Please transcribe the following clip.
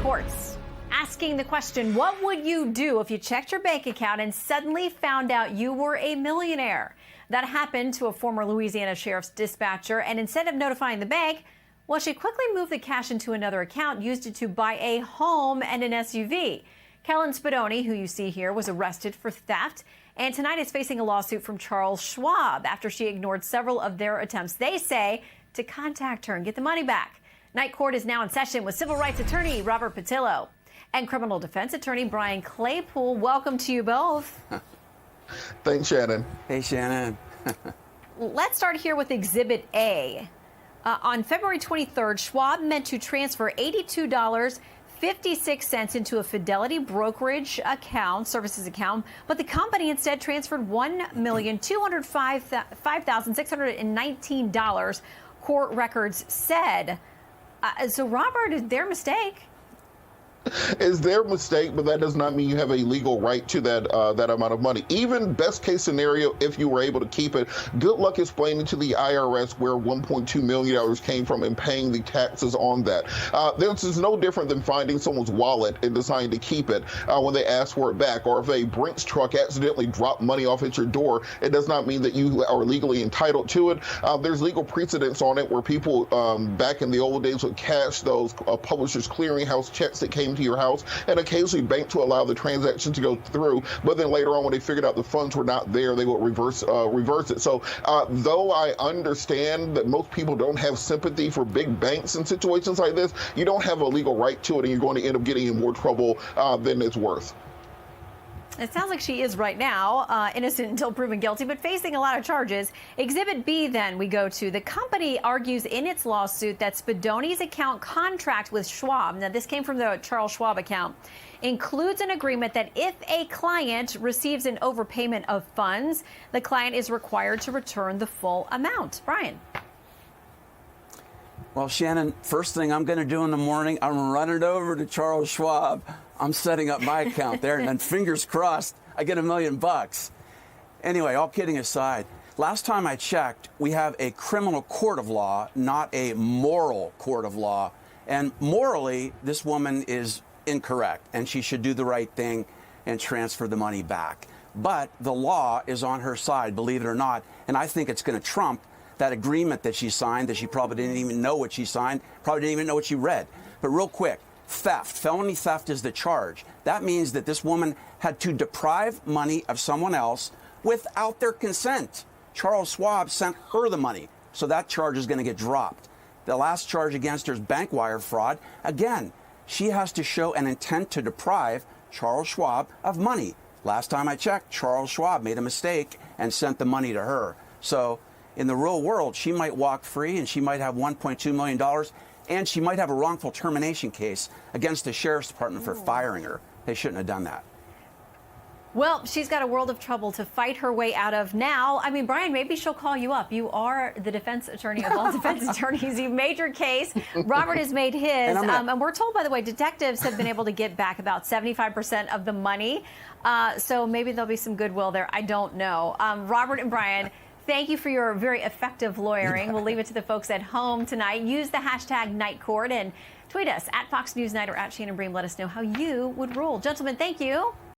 courts asking the question, what would you do if you checked your bank account and suddenly found out you were a millionaire? That happened to a former Louisiana sheriff's dispatcher, and instead of notifying the bank, well, she quickly moved the cash into another account, used it to buy a home and an SUV. Kellen Spadoni, who you see here, was arrested for theft and tonight is facing a lawsuit from Charles Schwab after she ignored several of their attempts, they say, to contact her and get the money back. Night court is now in session with civil rights attorney Robert Patillo and criminal defense attorney Brian Claypool. Welcome to you both. Thanks, Shannon. Hey, Shannon. Let's start here with Exhibit A. On February 23rd, Schwab meant to transfer $82.56 into a Fidelity brokerage account, services account, but the company instead transferred $1,205,619, court records said. So, Robert, is their mistake? Is their mistake, but that does not mean you have a legal right to that that amount of money. Even best case scenario, if you were able to keep it, good luck explaining to the IRS where $1.2 million came from and paying the taxes on that. This is no different than finding someone's wallet and deciding to keep it when they ask for it back. Or if a Brinks truck accidentally dropped money off at your door, it does not mean that you are legally entitled to it. There's legal precedents on it where people back in the old days would cash those publishers clearinghouse checks that came to your house and occasionally bank to allow the transaction to go through, but then later on when they figured out the funds were not there, they would reverse it. So though I understand that most people don't have sympathy for big banks in situations like this, you don't have a legal right to it, and you're going to end up getting in more trouble than it's worth. It sounds like she is right now, innocent until proven guilty, but facing a lot of charges. Exhibit B, then, we go to. The company argues in its lawsuit that Spadoni's account contract with Schwab, now this came from the Charles Schwab account, includes an agreement that if a client receives an overpayment of funds, the client is required to return the full amount. Brian. Well, Shannon, first thing I'm going to do in the morning, I'm running over to Charles Schwab. I'm setting up my account there, and then fingers crossed, I get $1 million. Anyway, all kidding aside, last time I checked, we have a criminal court of law, not a moral court of law. And morally, this woman is incorrect, and she should do the right thing and transfer the money back. But the law is on her side, believe it or not, and I think it's going to trump that agreement that she signed, that she probably didn't even know what she signed, probably didn't even know what she read. But real quick, theft, felony theft is the charge. That means that this woman had to deprive money of someone else without their consent. Charles Schwab sent her the money, so that charge is going to get dropped. The last charge against her is bank wire fraud. Again, she has to show an intent to deprive Charles Schwab of money. Last time I checked, Charles Schwab made a mistake and sent the money to her. So in the real world, she might walk free and she might have $1.2 million, and she might have a wrongful termination case against the sheriff's department for firing her. They shouldn't have done that. Well, she's got a world of trouble to fight her way out of now. I mean, Brian, maybe she'll call you up. You are the defense attorney of all defense attorneys. You've made your case. Robert has made his. And we're told, by the way, detectives have been able to get back about 75% of the money. So maybe there'll be some goodwill there. I don't know. Robert and Brian, thank you for your very effective lawyering. We'll leave it to the folks at home tonight. Use the hashtag #NightCourt and tweet us at Fox News Night or at Shannon Bream. Let us know how you would rule. Gentlemen, thank you.